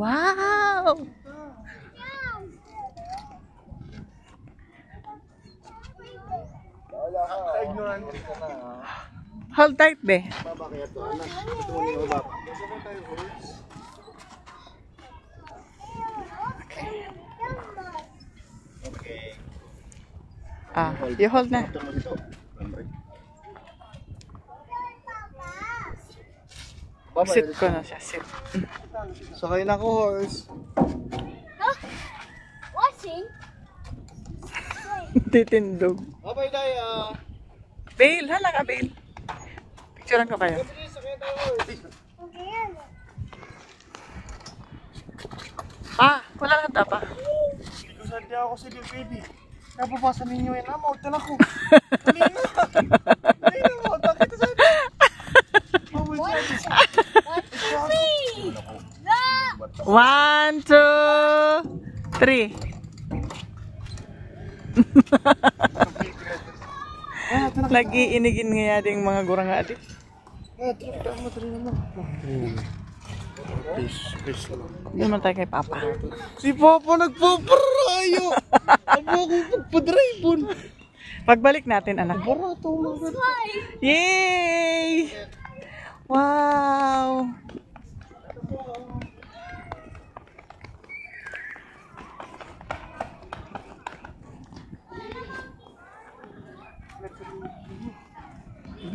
Wow! Hold tight, be. Okay. Ah, you hold na. Sit ko na siya, sit. Sakay na ko, horse. Huh? Watching? Titindog. Babay, Daya. Bail, hala ka, Bail. Picturean ko kayo. Sakay tayo, horse. Wala lang tapa. Hindi ko sadya ako sa baby. Napapasa ninyo yun, mauta na ko. Kanina. Kanina, mauta kita sa atin. One, two, three. Lagi inigin nga ding mga gurang adi. Peace lang. Hindi naman tayo kay Papa. Si Papa nagpaparayo. Abo ako pagpadraybon. Pagbalik natin, anak. Barato mga. Yay! Wow!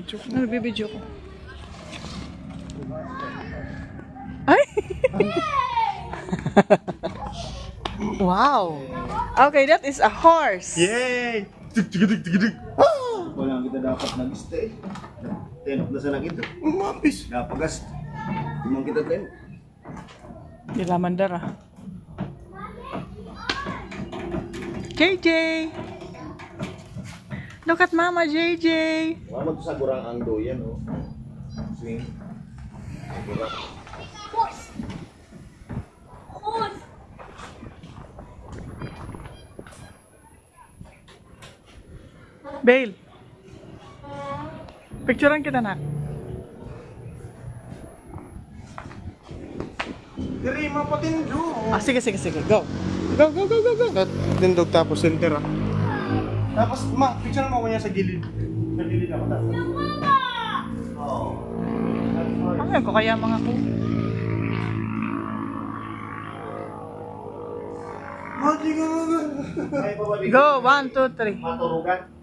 Ano, bibidyo ko? Ay! Wow! Okay, that is a horse. Yay! Wala kita dapat nag-stay. Tenok na sa nakita. Umapis. Napagas. Tumang kita tenok. Di lamandar ah. JJ! Look at Mama JJ! Mama to sa gurang ang doyan, oh. Swing. Gurang. Horse! Horse! Bail! Picturean kita na. Diri, mapatindo. Sige. Go! Go! Tindog tapos center, ah. Tapos, picture mo ko niya sa gilid. Sa gilid ako tapos. Oh. Ano ko kaya mga ko? Mati ka mga. Go! 1, 2, 3. Maturugan.